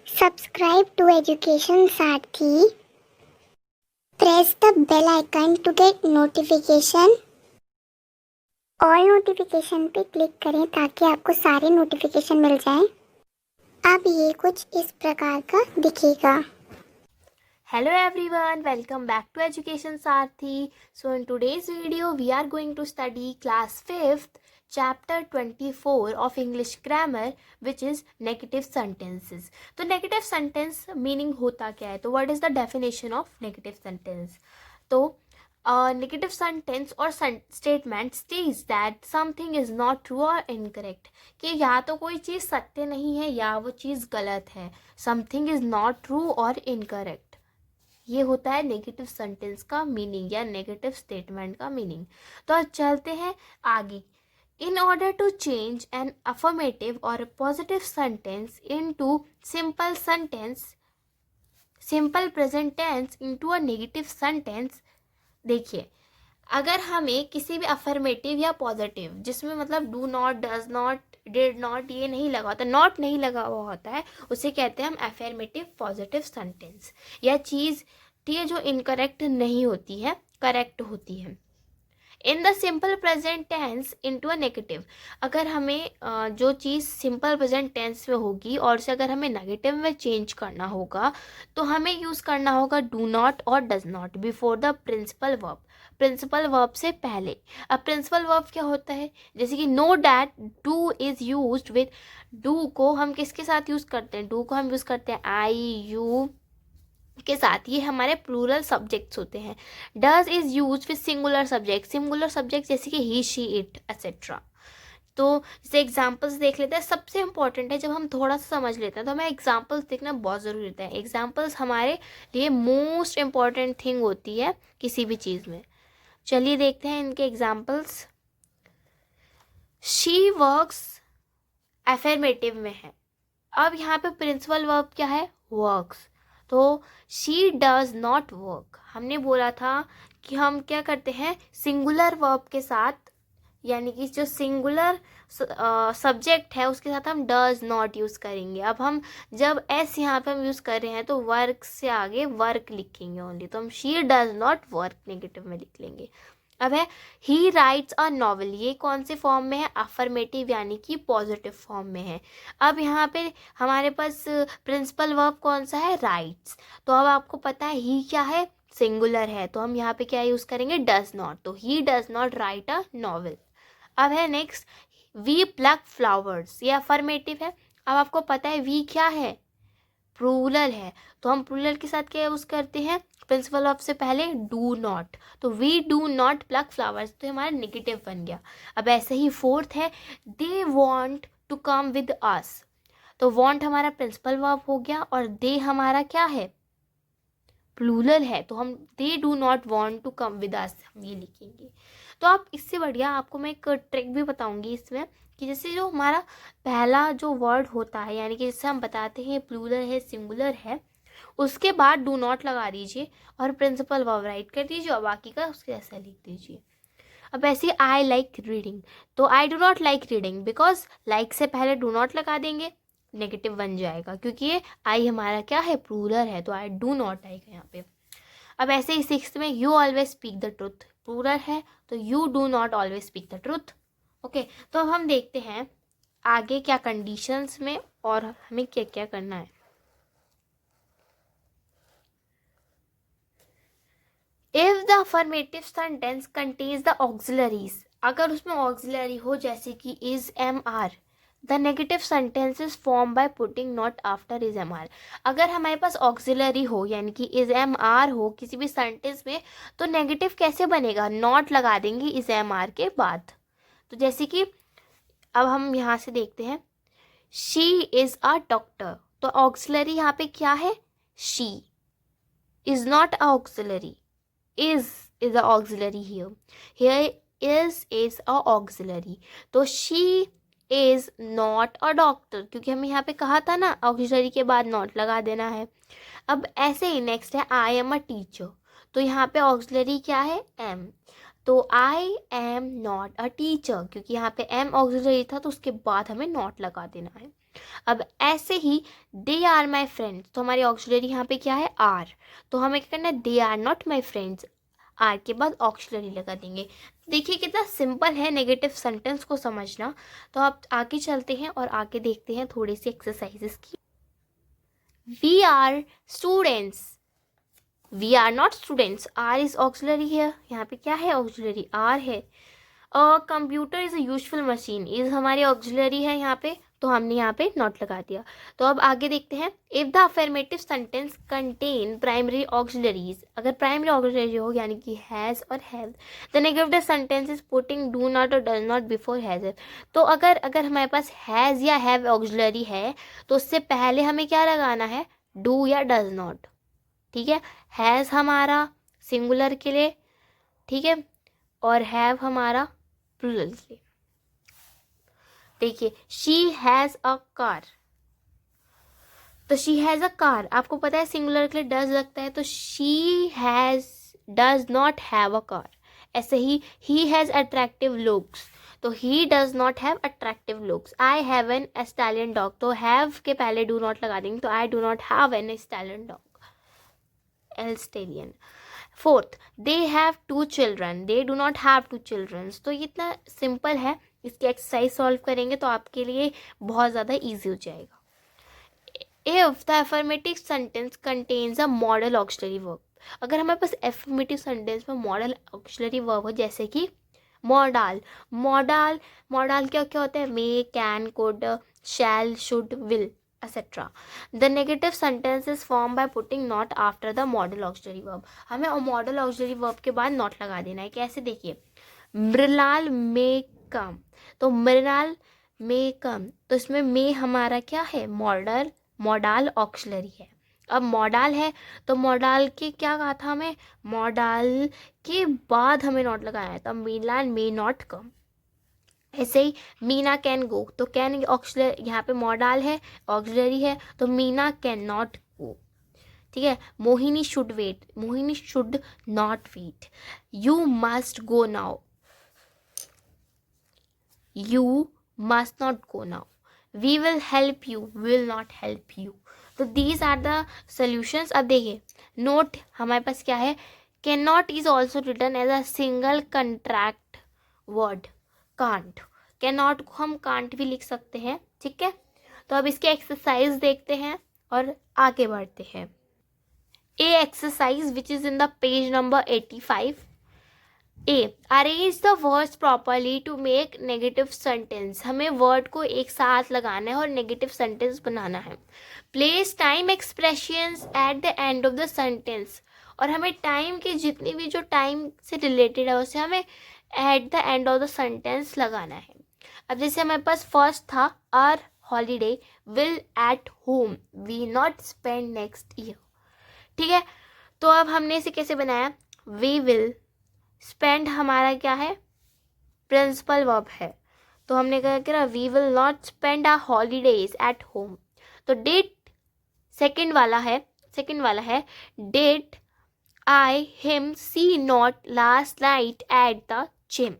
Subscribe to Education Sarthi. Press the bell icon to get notification. All notification पे click करें ताकि आपको सारे नोटिफिकेशन मिल जाएं। अब ये कुछ इस प्रकार का दिखेगा। Hello everyone, welcome back to Education Sarthi. So in today's video we are going to study class 5th chapter 24 of English grammar, which is negative sentences. तो negative sentence meaning होता क्या है, तो what is the definition of negative sentence? तो negative sentence or statement states that something is not true or incorrect, कि या तो कोई चीज़ सत्य नहीं है या वो चीज़ गलत है. Something is not true or incorrect, ये होता है नेगेटिव सेंटेंस का मीनिंग या नेगेटिव स्टेटमेंट का मीनिंग. तो अब चलते हैं आगे. In order to change an affirmative और positive sentence into simple present tense into a negative sentence. देखिए, अगर हमें किसी भी अफर्मेटिव या पॉजिटिव जिसमें मतलब do not, does not, did not ये नहीं लगा होता, नॉट नहीं लगा हुआ होता है, उसे कहते हैं हम अफर्मेटिव पॉजिटिव सेंटेंस. या चीज़ ठीक है जो इनकरेक्ट नहीं होती है, करेक्ट होती है. In the simple present tense into a negative, अगर हमें जो चीज़ सिंपल प्रेजेंट टेंस में होगी और उसे अगर हमें नेगेटिव में चेंज करना होगा तो हमें यूज़ करना होगा डू नॉट और does not before the principal verb. Principal verb से पहले. अब प्रिंसिपल वर्ब क्या होता है, जैसे कि know that, do is used with. Do को हम किसके साथ यूज़ करते हैं, डू को हम यूज़ करते हैं आई यू के साथ, ये हमारे प्लूरल सब्जेक्ट्स होते हैं. Does is use with singular subject जैसे कि ही शी इट एक्सेट्रा. तो जैसे एग्जाम्पल्स देख लेते हैं, सबसे इंपॉर्टेंट है जब हम थोड़ा सा समझ लेते हैं तो हमें एग्जाम्पल्स देखना बहुत ज़रूरी होता है. एग्जाम्पल्स हमारे लिए मोस्ट इम्पॉर्टेंट थिंग होती है किसी भी चीज़ में. चलिए देखते हैं इनके एग्जाम्पल्स. शी वर्क्स अफर्मेटिव में है. अब यहाँ पे प्रिंसिपल वर्ब क्या है, वर्क्स. तो शी डज नॉट वर्क, हमने बोला था कि हम क्या करते हैं सिंगुलर वर्ब के साथ, यानी कि जो सिंगुलर सब्जेक्ट है उसके साथ हम डज नॉट यूज़ करेंगे. अब हम जब एस यहाँ पे हम यूज़ कर रहे हैं तो वर्क से आगे वर्क लिखेंगे ओनली, तो हम she does not work negative में लिख लेंगे. अब है ही राइट्स अ नॉवल, ये कौन से फॉर्म में है, अफर्मेटिव यानी कि पॉजिटिव फॉर्म में है. अब यहाँ पे हमारे पास प्रिंसिपल वर्ब कौन सा है, राइट्स. तो अब आपको पता है ही क्या है, सिंगुलर है, तो हम यहाँ पे क्या यूज़ करेंगे, डज नॉट. तो he does not right a novel. अब है नेक्स्ट, वी प्लक फ्लावर्स, ये अफर्मेटिव है. अब आपको पता है वी क्या है, प्लूरल है, तो हम प्लूरल के साथ क्या यूज़ करते हैं, प्रिंसिपल वर्ब से पहले डू नॉट. तो we do not pluck flowers, तो हमारा नेगेटिव बन गया. अब ऐसे ही फोर्थ है, they want to come with us. तो वॉन्ट हमारा प्रिंसिपल वर्ब हो गया और दे हमारा क्या है, प्लूरल है, तो हम they do not want to come with us हम ये लिखेंगे. तो आप इससे बढ़िया आपको मैं एक ट्रिक भी बताऊंगी इसमें, कि जैसे जो हमारा पहला जो वर्ड होता है, यानी कि जैसे हम बताते हैं प्लूरल है, सिंगुलर है, उसके बाद डू नॉट लगा दीजिए और प्रिंसिपल वर्ब राइट कर दीजिए और बाकी का उसके ऐसा लिख दीजिए. अब ऐसे आई लाइक रीडिंग, तो I do not like reading, because like से पहले डू नॉट लगा देंगे, नेगेटिव बन जाएगा, क्योंकि ये आई हमारा क्या है, प्लूरल है, तो आई डू नॉट आएगा यहाँ पे. अब ऐसे ही सिक्स्थ में, you always speak the truth, plural है, तो you do not always speak the truth. Okay, तो अब हम देखते हैं आगे क्या कंडीशंस में और हमें क्या क्या करना है. If the affirmative sentence contains the auxiliaries, अगर उसमें ऑक्सिलरी हो जैसे कि is am are, the negative sentence is form by putting not after is am are. अगर हमारे पास ऑक्सिलरी हो यानी कि इज एम आर हो किसी भी सेंटेंस में, तो नेगेटिव कैसे बनेगा, नॉट लगा देंगे इज एम आर के बाद. तो जैसे कि अब हम यहाँ से देखते हैं, शी इज अ डॉक्टर, तो ऑक्सिलरी यहाँ पे क्या है, she is not a auxiliary, is the auxiliary here. Here is a auxiliary. तो she is not a doctor, क्योंकि हमें यहाँ पे कहा था ना auxiliary के बाद not लगा देना है. अब ऐसे ही नेक्स्ट है I am a teacher, तो यहाँ पे auxiliary क्या है, am. तो I am not a teacher, क्योंकि यहाँ पे am auxiliary था तो उसके बाद हमें not लगा देना है. अब ऐसे ही दे आर माई फ्रेंड्स, तो हमारी ऑक्सिलरी यहाँ पे क्या है, आर, तो हमें क्या करना है, they are not my friends, are के बाद ऑक्सिलरी लगा देंगे। देखिए कितना सिंपल है नेगेटिव सेंटेंस को समझना। तो आप आगे चलते हैं और आगे देखते हैं थोड़ी सी एक्सरसाइजेस की। We are students, we are not students, are is auxiliary है, यहाँ पे क्या है, ऑक्सिलरी आर है। Computer is a useful machine, is हमारी ऑक्सिलरी है यहाँ पे, तो हमने यहाँ पे नॉट लगा दिया। तो अब आगे देखते हैं, if the affirmative sentence contain primary auxiliaries, अगर प्राइमरी ऑक्सिलरी हो यानी कि हैज और have, the negative sentence is putting do not और डज नॉट बिफोर हैज। तो अगर हमारे पास हैज या हैव ऑक्सिलरी है तो उससे पहले हमें क्या लगाना है, डू या डज नॉट। ठीक है, हैज हमारा सिंगुलर के लिए, ठीक है, और हैव हमारा प्लूरल के लिए। देखिए शी हैज अ कार, तो शी हैज अ कार, आपको पता है सिंगुलर के लिए डज लगता है, तो she has does not have a car. ऐसे ही हैज अट्रैक्टिव लुक्स, तो he does not have attractive looks. I have an stallion dog, तो हैव के पहले डू नॉट लगा देंगे, तो I do not have an stallion dog, stallion. Fourth, they have two children, they do not have two childrens. तो ये इतना simple है, इसकी एक्सरसाइज सॉल्व करेंगे तो आपके लिए बहुत ज़्यादा ईजी हो जाएगा। If the affirmative sentence contains a modal auxiliary verb, अगर हमारे पास अफर्मेटिव सेंटेंस में मॉडल ऑक्सिलरी वर्ब हो, जैसे कि मॉडल, मॉडल क्या क्या होता है, may, can, could, shall, should, will, etc. The negative sentence is formed by putting not after the model auxiliary verb. हमें model auxiliary verb के बाद not लगा देना है। कैसे, देखिए मृणाल may come, तो मृणाल may come, तो इसमें may हमारा क्या है, मॉडल ऑक्सिलरी है। अब मॉडल है तो मॉडल के क्या कहा था हमें, मॉडल के बाद हमें नॉट लगाया है, तो मृणाल may not come। ऐसे ही मीना कैन गो, तो कैन ऑक्सिलरी, यहाँ पे मॉडल है, ऑक्सिलरी है, तो मीना कैन नॉट गो। ठीक है, Mohini should wait, Mohini should not wait. You must go now, you must not go now. We will help you, will not help you. तो these are the solutions. अब देखिए note हमारे पास क्या है, can not is also written as a single contract word, can't, can not को हम can't भी लिख सकते हैं। ठीक है, तो अब इसके एक्सरसाइज देखते हैं और आगे बढ़ते हैं। A exercise which is in the page number 85। A, arrange the words properly to make negative sentence, हमें वर्ड को एक साथ लगाना है और नेगेटिव सेंटेंस बनाना है। Place time expressions eight the end of the sentence, और हमें टाइम की जितनी भी जो टाइम से रिलेटेड है उसे हमें at the end of the sentence लगाना है। अब जैसे हमारे पास फर्स्ट था, our holiday will at home we not spend next year. ठीक है, तो अब हमने इसे कैसे बनाया, वी विल, स्पेंड हमारा क्या है, प्रिंसिपल वर्ब है, तो हमने क्या किया, we will not spend our holidays at home. तो डिड सेकंड वाला है did I him see not last night at the gym.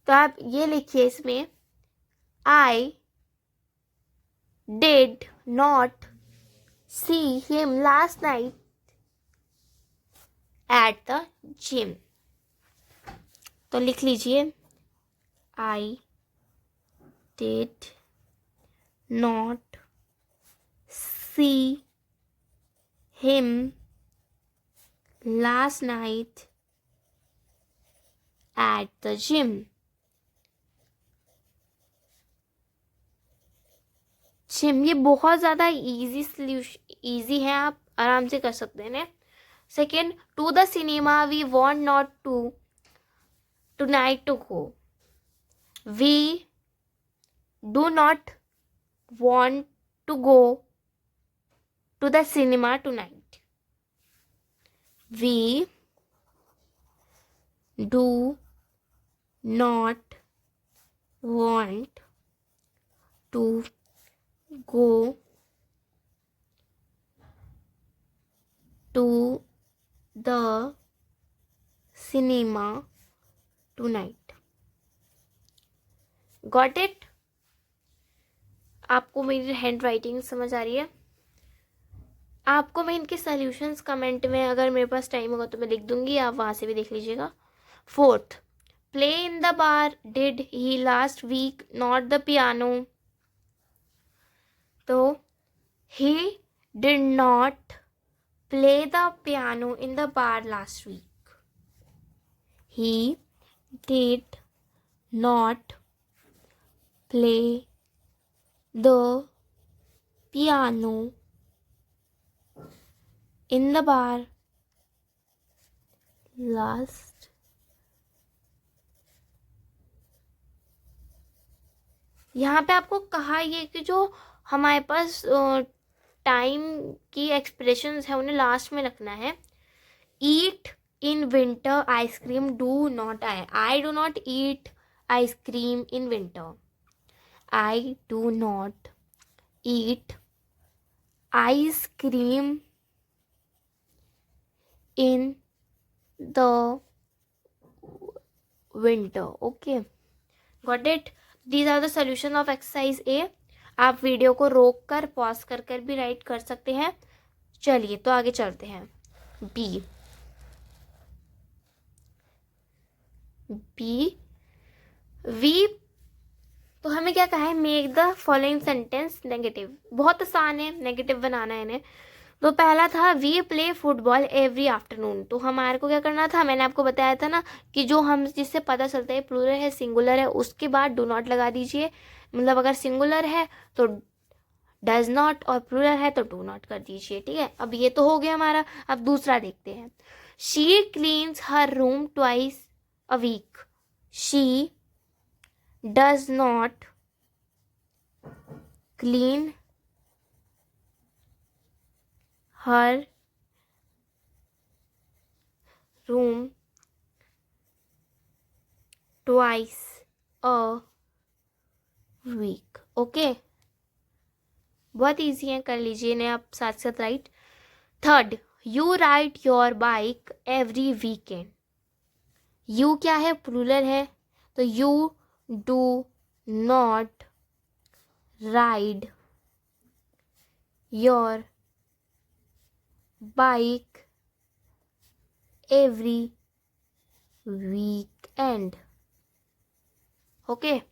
तो आप ये लिखिए इसमें, I did not see him last night at the gym. तो लिख लीजिए, I did not see him last night at the gym. Gym, ये बहुत ज़्यादा इजी है, आप आराम से कर सकते हैं। Second, to the cinema we want not to tonight to go, we do not want to go to the cinema tonight, we do not want to go to the cinema tonight. Got it? आपको मेरी hand writing समझ आ रही है? आपको मैं इनके solutions comment में, अगर मेरे पास टाइम होगा तो मैं लिख दूंगी, आप वहाँ से भी देख लीजिएगा. Fourth, play in the bar did he last week not the piano. तो he did not play the piano in the bar last week. He did not play the piano in the bar last. यहाँ पे आपको कहा ये कि जो हमारे पास time की एक्सप्रेशंस है उन्हें लास्ट में रखना है. Eat in winter ice cream do not. I do not eat ice cream in winter. I do not eat ice cream in the winter. Okay, got it? These are the solution of exercise A. आप video को रोक कर pause कर कर भी right कर सकते हैं. चलिए तो आगे चलते हैं. B V. तो हमें क्या कहा है? Make the following sentence negative. बहुत आसान है नेगेटिव बनाना है इन्हें. तो पहला था we play football every afternoon. तो हमारे को क्या करना था? मैंने आपको बताया था ना कि जो हम जिससे पता चलता है प्लूरल है सिंगुलर है उसके बाद डू नॉट लगा दीजिए. मतलब अगर सिंगुलर है तो डज नॉट और प्लूरल है तो डू नॉट कर दीजिए. ठीक है, अब ये तो हो गया हमारा. अब दूसरा देखते हैं. She cleans her room twice a week. She does not clean her room twice a week. Okay, बहुत इजी है, कर लीजिए इन्हें आप साथ साथ right. Third, you ride your bike every weekend. You क्या है? प्लूरल है. तो you do not ride your bike every weekend. Okay.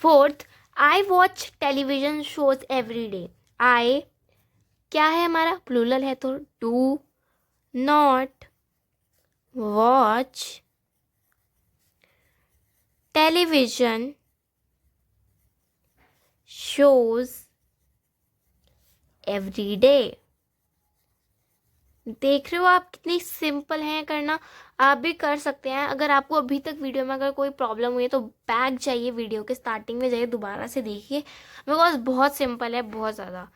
Fourth, I watch television shows every day. I क्या है हमारा? प्लूरल है तो do not watch television shows every day. देख रहे हो आप कितनी सिंपल है करना. आप भी कर सकते हैं. अगर आपको अभी तक वीडियो में अगर कोई प्रॉब्लम हुई है तो बैक जाइए, वीडियो के स्टार्टिंग में जाइए, दोबारा से देखिए, बिकॉज बहुत सिंपल है, बहुत ज़्यादा.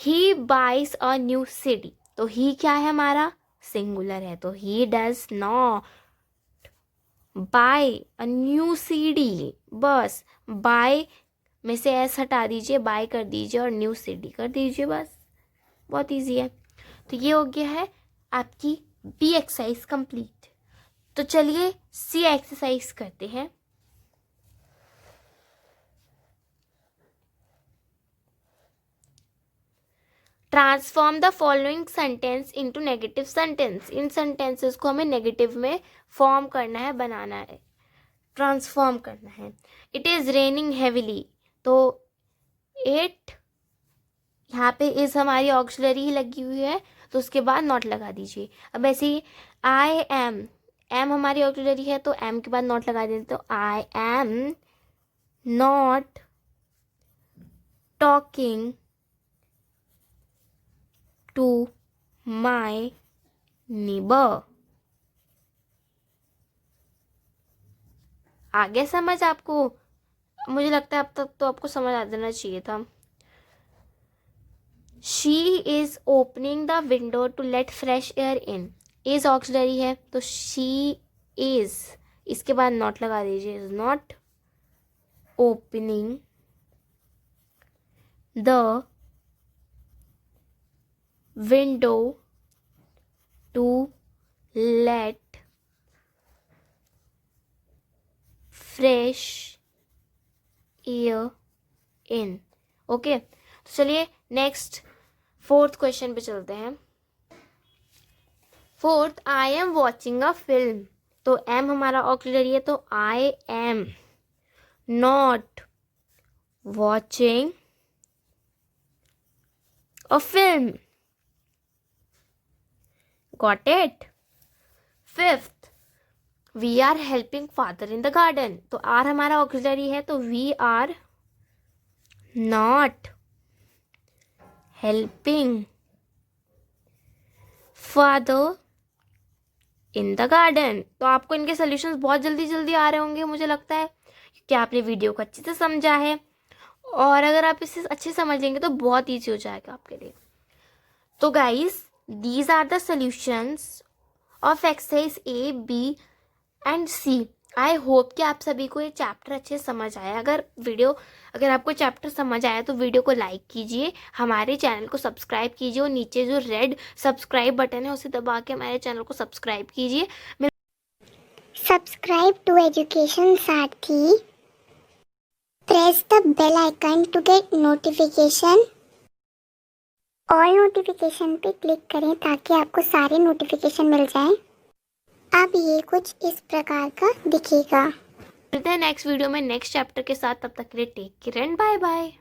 He buys a new CD. तो ही क्या है हमारा? सिंगुलर है. तो he does not buy a new CD. बस बाय में से एस हटा दीजिए, बाय कर दीजिए और न्यू सीडी कर दीजिए. बस बहुत ईजी है. तो ये हो गया है आपकी बी एक्सरसाइज कंप्लीट. तो चलिए सी एक्सरसाइज करते हैं. Transform the following sentence into negative sentence. In sentences को हमें नेगेटिव में फॉर्म करना है, बनाना है, ट्रांसफॉर्म करना है. It is raining heavily. तो इट यहाँ पे इज हमारी ऑक्सिलरी ही लगी हुई है तो उसके बाद नॉट लगा दीजिए. अब ऐसे ही आई एम, एम हमारी ऑक्सिलरी है तो एम के बाद नॉट लगा देते. तो I am not talking to my neighbour. आगे समझ आपको? मुझे लगता है अब तक तो आपको समझ आ जाना चाहिए था. She is opening the window to let fresh air in. Is auxiliary है तो शी इज, इसके बाद नॉट लगा दीजिए. Is not opening the window to let fresh air in. Okay, तो चलिए नेक्स्ट 4th क्वेश्चन पे चलते हैं. 4th, I am watching a film. तो एम हमारा ऑक्सिलरी है, तो I am not watching a film. Got it. 5th, we are helping father in the garden. तो आर हमारा ऑक्सिलरी है, तो we are not helping father in the garden. तो आपको इनके सॉल्यूशंस बहुत जल्दी जल्दी आ रहे होंगे मुझे लगता है, क्योंकि आपने वीडियो को अच्छे से समझा है. और अगर आप इसे अच्छे से समझ लेंगे तो बहुत ईजी हो जाएगा आपके लिए. तो guys, these are the solutions of exercise A, B and C. I hope कि आप सभी को ये चैप्टर अच्छे से समझ आया. अगर आपको चैप्टर समझ आया तो वीडियो को लाइक कीजिए, हमारे चैनल को सब्सक्राइब कीजिए और नीचे जो रेड सब्सक्राइब बटन है उसे दबा के हमारे चैनल को सब्सक्राइब कीजिए. Subscribe to Education Sarthi. Press the bell icon to get notification. All notification पे क्लिक करें ताकि आपको सारे नोटिफिकेशन मिल जाएं. अब ये कुछ इस प्रकार का दिखेगा. मिलते हैं नेक्स्ट वीडियो में नेक्स्ट चैप्टर के साथ. तब तक के लिए take care and bye bye.